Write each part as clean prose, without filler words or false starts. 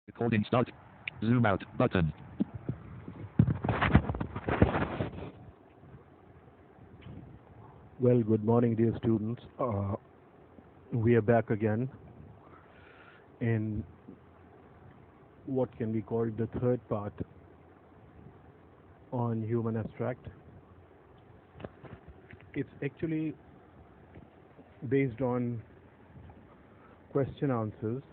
Recording start. Zoom out button. Well, good morning, dear students. We are back again in what can be called the third part on human abstract. It's actually based on question answers.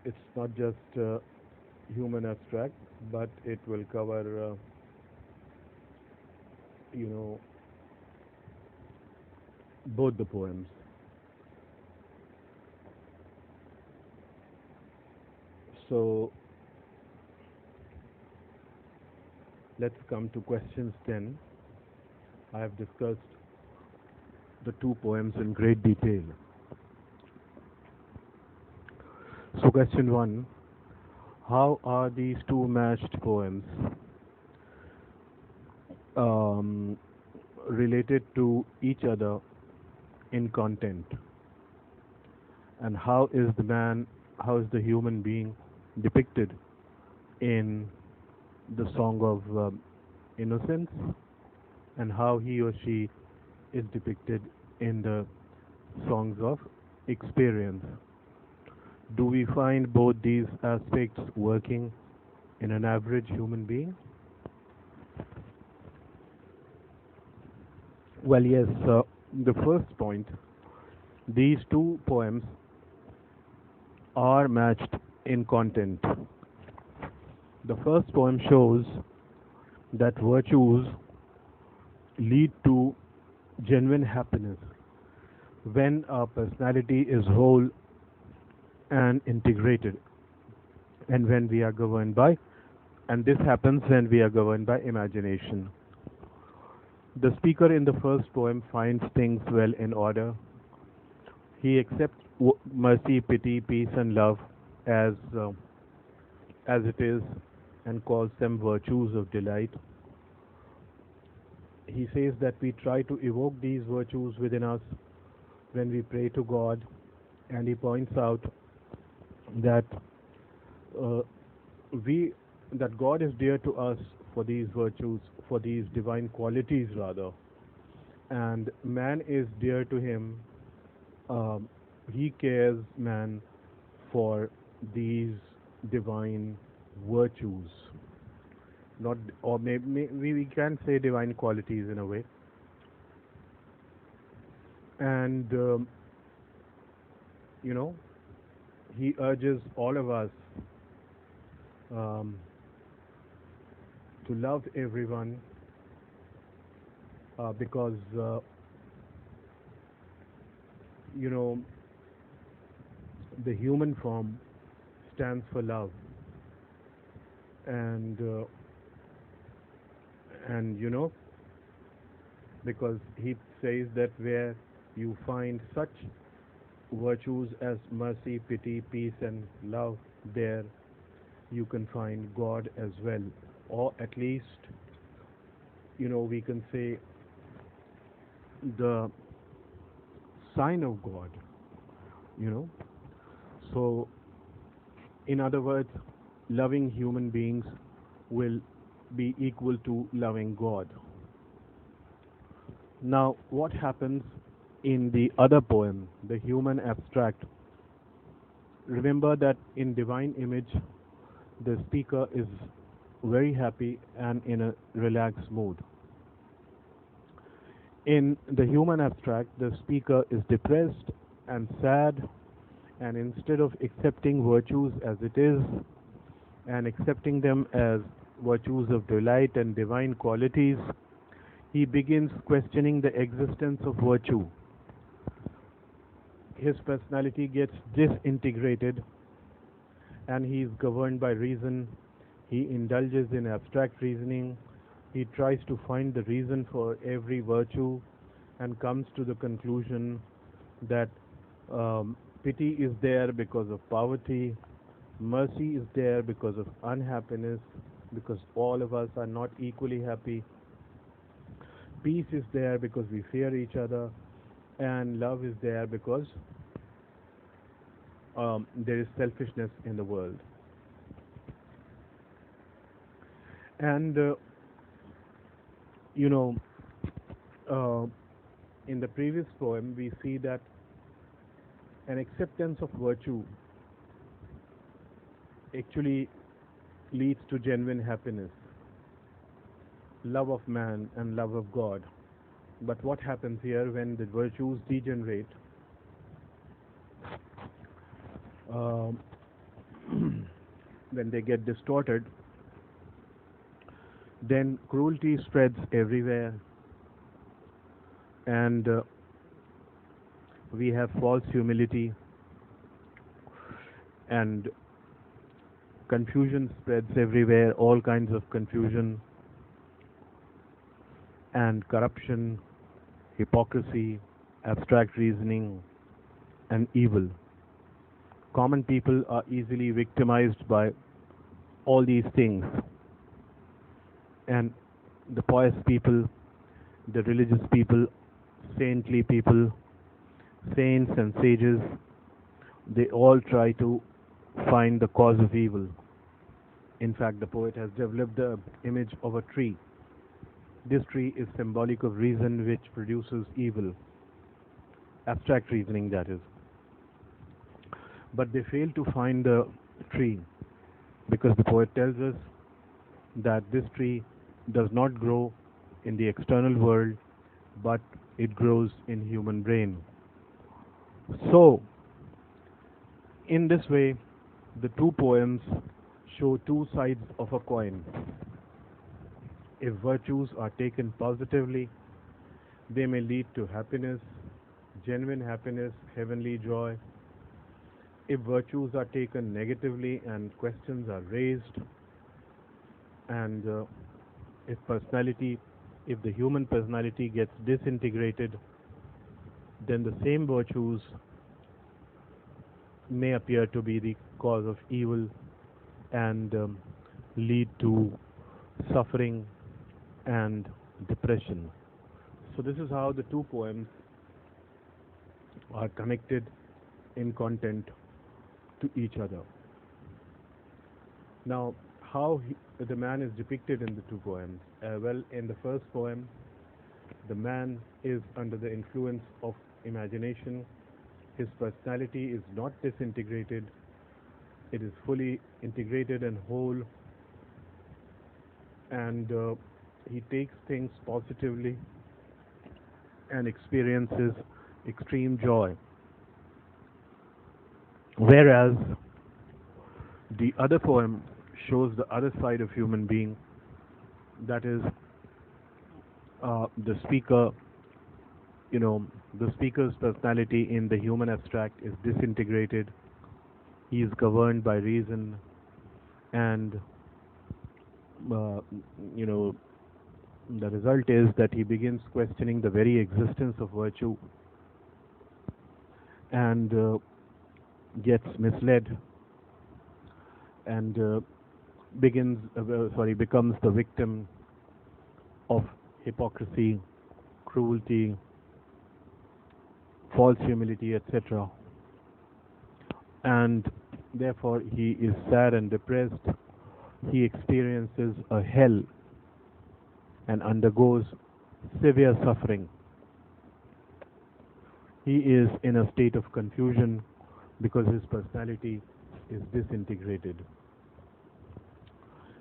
It's not just human abstract, but it will cover, you know, both the poems. So let's come to questions 10. I have discussed the two poems in great detail. So question 1, how are these two matched poems related to each other in content? And how is the human being depicted in the Song of Innocence, and how he or she is depicted in the Songs of Experience? Do we find both these aspects working in an average human being? Well, yes, the first point, these two poems are matched in content. The first poem shows that virtues lead to genuine happiness when our personality is whole and integrated, and when we are governed by, and this happens when we are governed by imagination. The speaker in the first poem finds things well in order. He accepts mercy, pity, peace, and love as it is, and calls them virtues of delight. He says that we try to evoke these virtues within us when we pray to God, and he points out that uh, that God is dear to us for these virtues, for these divine qualities rather, and man is dear to him. He cares man for these divine virtues, not, or maybe we can say divine qualities in a way, and you know he urges all of us um, to love everyone because you know the human form stands for love, and because he says that where you find such virtues as mercy, pity, peace, and love, there you can find God as well, or at least we can say the sign of God. You know, so in other words, loving human beings will be equal to loving God. Now, what happens in the other poem, the human abstract? Remember that in divine image, the speaker is very happy and in a relaxed mood. In the human abstract, the speaker is depressed and sad, and instead of accepting virtues as it is and accepting them as virtues of delight and divine qualities, he begins questioning the existence of virtue. His personality gets disintegrated and he is governed by reason. He indulges in abstract reasoning. He tries to find the reason for every virtue and comes to the conclusion that pity is there because of poverty, mercy is there because of unhappiness, because all of us are not equally happy, peace is there because we fear each other, and love is there because there is selfishness in the world. And you know, uh, in the previous poem, we see that an acceptance of virtue actually leads to genuine happiness, love of man, and love of God. But what happens here when the virtues degenerate? Um when they get distorted, then cruelty spreads everywhere, and we have false humility, and confusion spreads everywhere, all kinds of confusion, and corruption, hypocrisy, abstract reasoning, and evil. Common people are easily victimized by all these things, and the pious people, the religious people, saintly people, saints and sages, they all try to find the cause of evil. In fact, the poet has developed the image of a tree. This tree is symbolic of reason which produces evil, abstract reasoning that is. But they fail to find the tree because the poet tells us that this tree does not grow in the external world, but it grows in human brain. So, in this way, the two poems show two sides of a coin. If virtues are taken positively, they may lead to happiness, genuine happiness, heavenly joy. If virtues are taken negatively and questions are raised, and if personality, if the human personality gets disintegrated, then the same virtues may appear to be the cause of evil and lead to suffering and depression. So this is how the two poems are connected in content to each other. Now, how the man is depicted in the two poems? Well, in the first poem, the man is under the influence of imagination. His personality is not disintegrated, it is fully integrated and whole, and he takes things positively and experiences extreme joy. Whereas the other poem shows the other side of human being, that is, the speaker, the speaker's personality in the human abstract is disintegrated. He is governed by reason, and uh, you know, the result is that he begins questioning the very existence of virtue and gets misled and becomes the victim of hypocrisy, cruelty, false humility, etc. And therefore he is sad and depressed. He experiences a hell and undergoes severe suffering. He is in a state of confusion because his personality is disintegrated.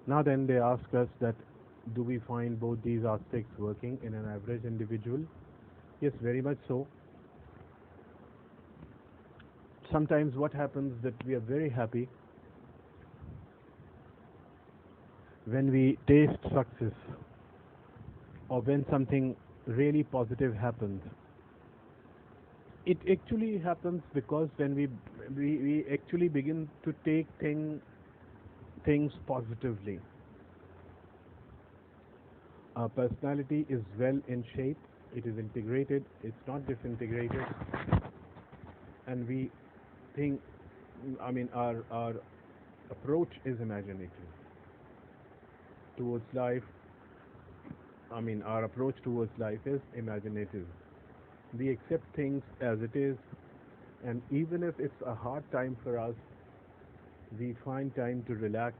Now then, they ask us that do we find both these aspects working in an average individual? Yes, very much so. Sometimes what happens that we are very happy when we taste success or when something really positive happens. It actually happens because when we actually begin to take things positively. Our personality is well in shape, it is integrated, it's not disintegrated, and we think, our approach is imaginative towards life. Our approach towards life is imaginative. We accept things as it is, And even if it's a hard time for us, we find time to relax,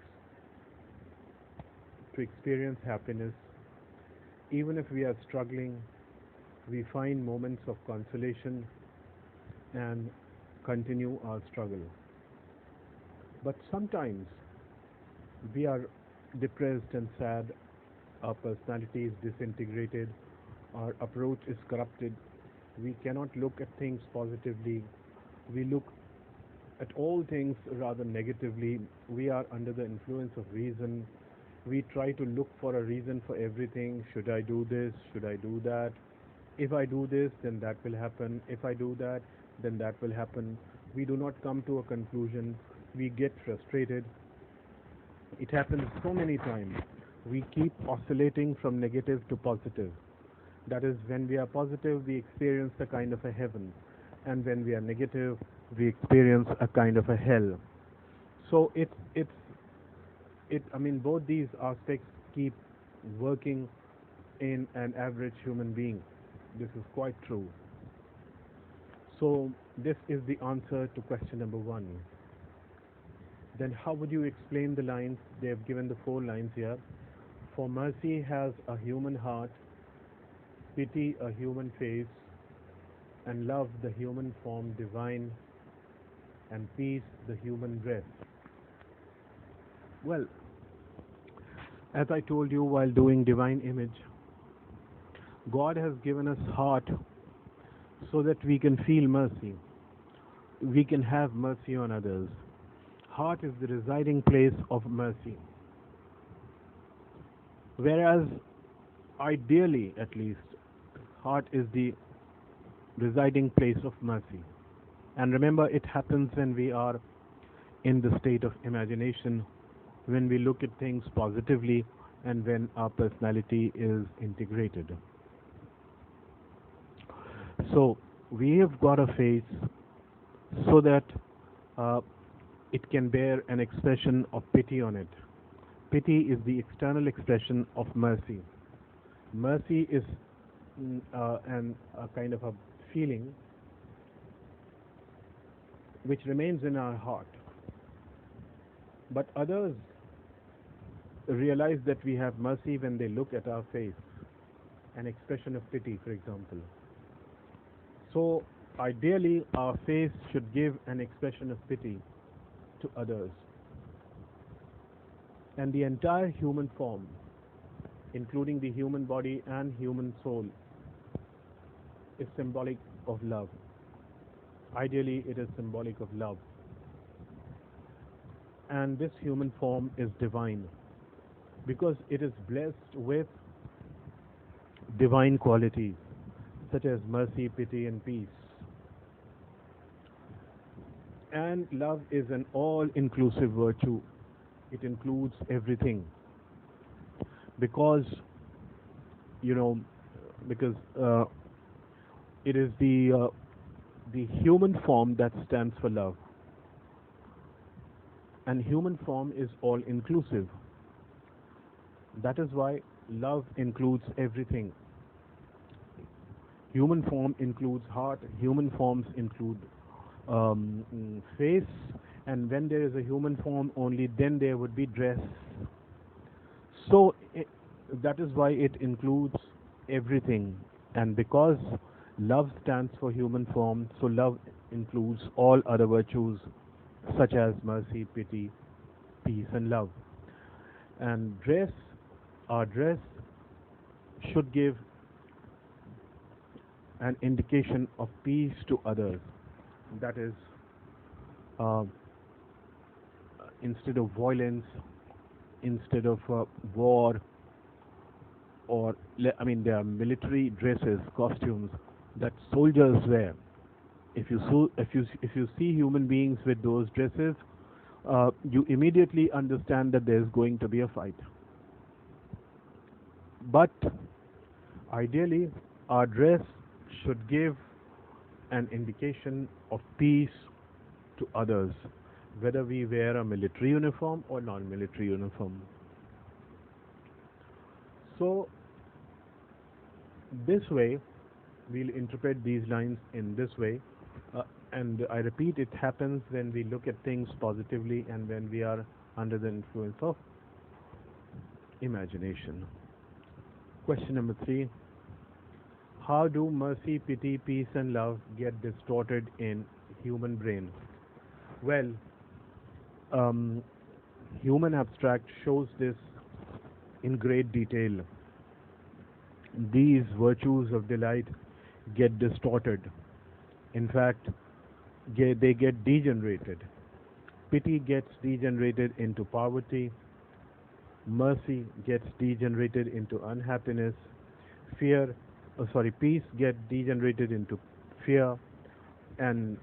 to experience happiness. Even if we are struggling, we find moments of consolation and continue our struggle. But sometimes we are depressed and sad, our personality is disintegrated, our approach is corrupted, we cannot look at things positively, we look at all things rather negatively, we are under the influence of reason, we try to look for a reason for everything. Should I do this? Should I do that? If I do this, then that will happen. If I do that, then that will happen. We do not come to a conclusion. We get frustrated. It happens so many times. We keep oscillating from negative to positive. That is, when we are positive, we experience a kind of a heaven. And when we are negative, we experience a kind of a hell. So I mean, both these aspects keep working in an average human being. This is quite true. So this is the answer to question number one. Then how would you explain the lines? They have given the four lines here. For mercy has a human heart, pity a human face, and love the human form divine, and peace the human breath. Well, as I told you while doing divine image, God has given us heart so that we can feel mercy. We can have mercy on others. Heart is the residing place of mercy. Whereas, ideally at least, heart is the residing place of mercy. And remember, it happens when we are in the state of imagination, when we look at things positively, and when our personality is integrated. So, we have got a face so that uh, it can bear an expression of pity on it. Pity is the external expression of mercy. Mercy is a kind of a feeling which remains in our heart. But others realize that we have mercy when they look at our face, an expression of pity, for example. So, ideally, our face should give an expression of pity to others. And the entire human form, including the human body and human soul, is symbolic of love. Ideally, it is symbolic of love. And this human form is divine because it is blessed with divine qualities such as mercy, pity, and peace. And love is an all-inclusive virtue. It includes everything because, you know, because it is the human form that stands for love. And human form is all-inclusive. That is why love includes everything. Human form includes heart, human forms include face, and when there is a human form, only then there would be dress. So that is why it includes everything. And because love stands for human form, so love includes all other virtues such as mercy, pity, peace, and love. And our dress should give an indication of peace to others. That is, uh, instead of violence, instead of war, or I mean, there are military dresses, costumes that soldiers wear. If you see human beings with those dresses, you immediately understand that there is going to be a fight. But ideally, our dress should give an indication of peace to others, whether we wear a military uniform or non-military uniform. So, this way, we'll interpret these lines in this way, And I repeat, it happens when we look at things positively and when we are under the influence of imagination. Question number 3. How do mercy, pity, peace and love get distorted in human brain? Well, um, human abstract shows this in great detail. These virtues of delight get distorted. In fact, they get degenerated. Pity gets degenerated into poverty. Mercy gets degenerated into unhappiness. Peace gets degenerated into fear, and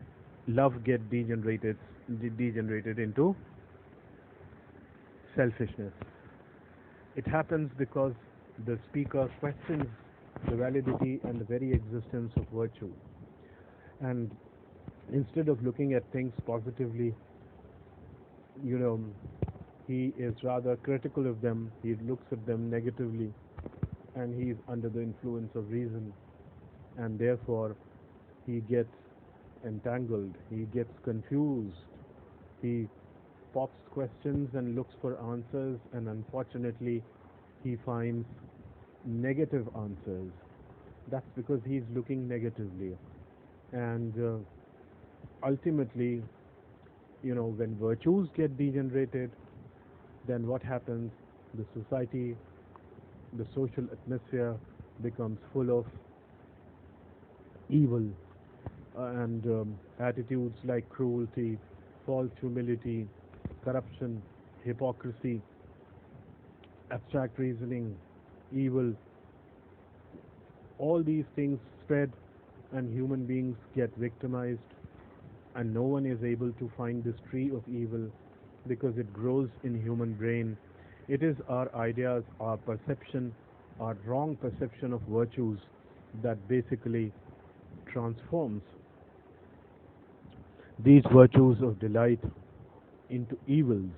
love gets degenerated into selfishness. It happens because the speaker questions the validity and the very existence of virtue. And instead of looking at things positively, you know, he is rather critical of them. He looks at them negatively, and he is under the influence of reason, and therefore he gets entangled, he gets confused, he pops questions and looks for answers, and unfortunately he finds negative answers. That's because he's looking negatively. And ultimately, when virtues get degenerated, then what happens? The society, the social atmosphere becomes full of evil and attitudes like cruelty, false humility, corruption, hypocrisy, abstract reasoning, evil. All these things spread, and human beings get victimized, and no one is able to find this tree of evil because it grows in human brain. It is our ideas, our perception, our wrong perception of virtues that basically transforms these virtues of delight into evils,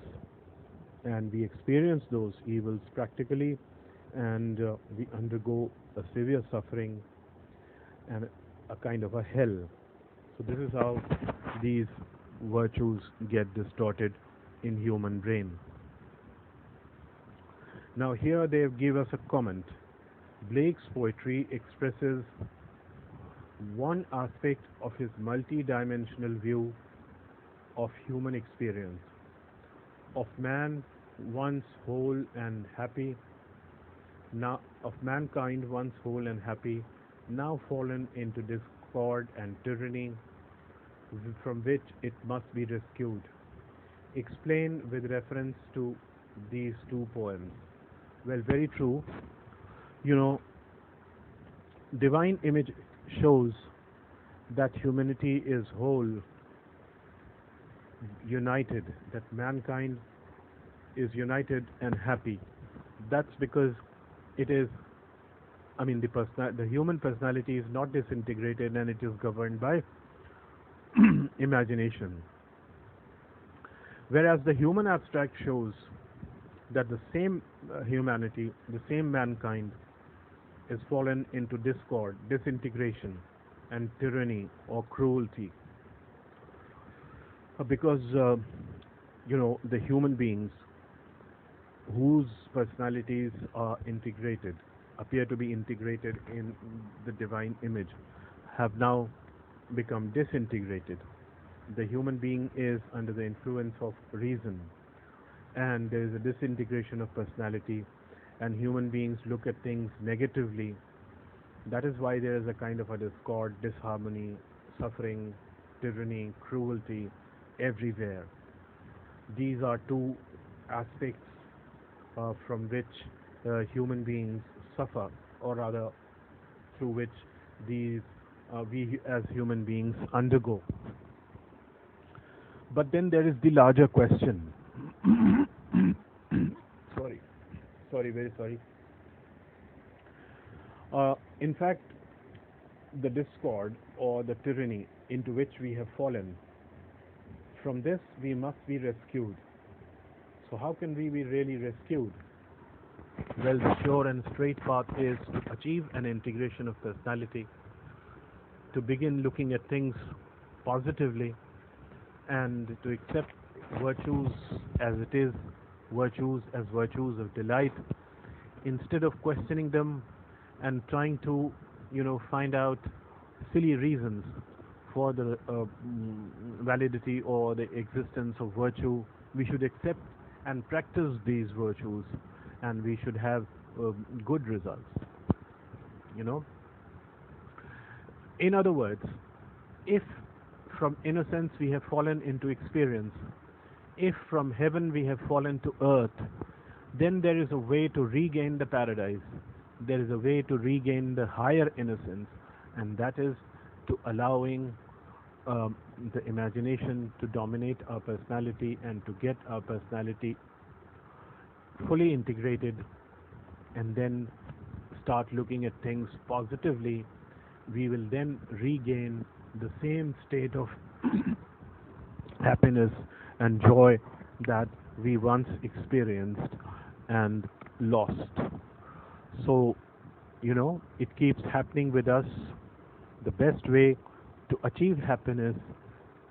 and we experience those evils practically, and we undergo a severe suffering and a kind of a hell. So this is how these virtues get distorted in human brain. Now here they give us a comment. Blake's poetry expresses one aspect of his multi-dimensional view of human experience, of man once whole and happy, now of mankind once whole and happy, now fallen into discord and tyranny, from which it must be rescued. Explain with reference to these two poems. Well, very true. Divine image shows that humanity is whole, united, that mankind is united and happy. That's because it is, the human personality is not disintegrated, and it is governed by imagination. Whereas the human abstract shows that the same humanity, the same mankind, is fallen into discord, disintegration, and tyranny or cruelty. Because, the human beings whose personalities are integrated, appear to be integrated in the divine image, have now become disintegrated. The human being is under the influence of reason, and there is a disintegration of personality, and human beings look at things negatively. That is why there is a kind of a discord, disharmony, suffering, tyranny, cruelty everywhere. These are two aspects from which human beings suffer, or rather through which these we as human beings undergo. But then there is the larger question. Very sorry. In fact, the discord or the tyranny into which we have fallen, from this we must be rescued. So how can we be really rescued? Well, the sure and straight path is to achieve an integration of personality, to begin looking at things positively and to accept virtues as it is, virtues as virtues of delight, instead of questioning them and trying to, find out silly reasons for the validity or the existence of virtue. We should accept and practice these virtues, and we should have good results. You know, in other words, if from innocence we have fallen into experience, if from heaven we have fallen to earth, then there is a way to regain the paradise. There is a way to regain the higher innocence, and that is to allowing the imagination to dominate our personality and to get our personality fully integrated, and then start looking at things positively. We will then regain the same state of happiness and joy that we once experienced and lost. So, it keeps happening with us. The best way to achieve happiness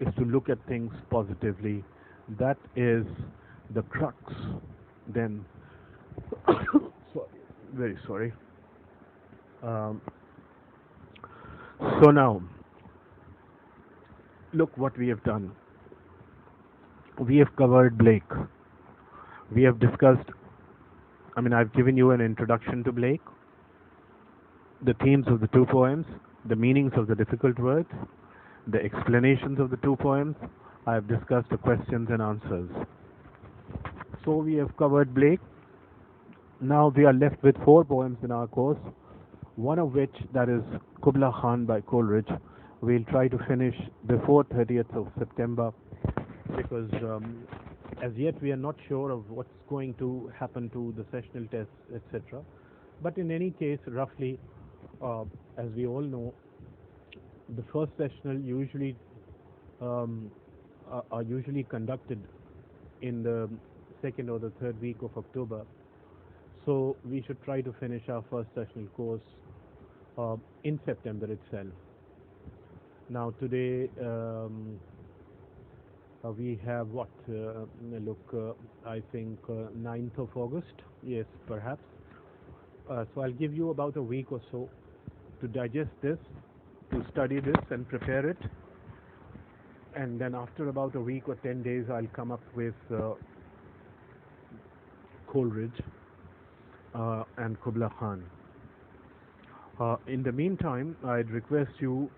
is to look at things positively. That is the crux. Then, sorry, very sorry. Um, so now, look what we have done. We have covered Blake. We have discussed, I've given you an introduction to Blake, the themes of the two poems, the meanings of the difficult words, the explanations of the two poems. I have discussed the questions and answers. So we have covered Blake. Now we are left with 4 poems in our course, one of which, that is Kubla Khan by Coleridge, we'll try to finish before 30th of September, because as yet we are not sure of what's going to happen to the sessional tests, etc. But in any case, roughly, as we all know, the first sessional usually are usually conducted in the second or the third week of October. So we should try to finish our first sessional course in September itself. Now today we have what? I think 9th of August. Yes, perhaps. So I'll give you about a week or so to digest this, to study this and prepare it. And then after about a week or 10 days, I'll come up with Coleridge and Kubla Khan. In the meantime, I'd request you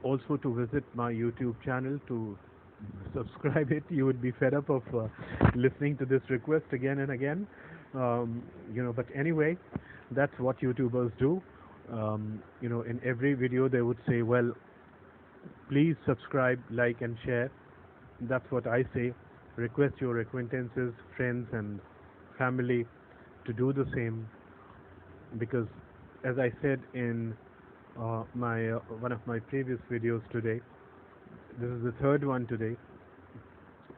also to visit my YouTube channel, to subscribe it. You would be fed up of listening to this request again and again. But anyway, that's what YouTubers do. In every video they would say, well, please subscribe, like and share. That's what I say. Request your acquaintances, friends and family to do the same, because as I said in my one of my previous videos today, this is the third one today.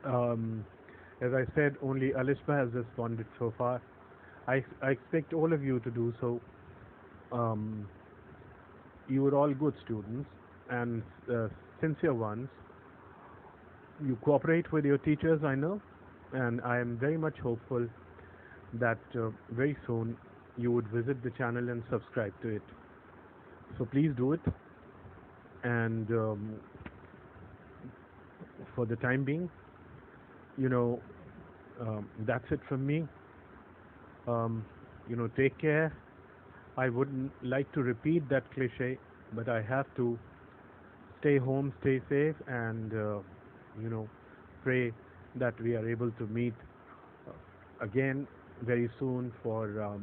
As I said, only Alishba has responded so far. I expect all of you to do so. You are all good students and sincere ones. You cooperate with your teachers, I know, and I am very much hopeful that very soon you would visit the channel and subscribe to it. So please do it. And for the time being, that's it from me. Take care. I wouldn't like to repeat that cliche, but I have to. Stay home, stay safe, and pray that we are able to meet again very soon for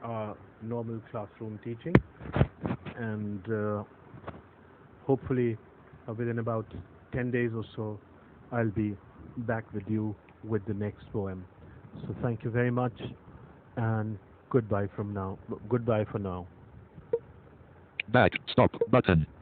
our normal classroom teaching, and hopefully within about 10 days or so I'll be back with you with the next poem. So thank you very much, and goodbye for now. Back. Stop. Button.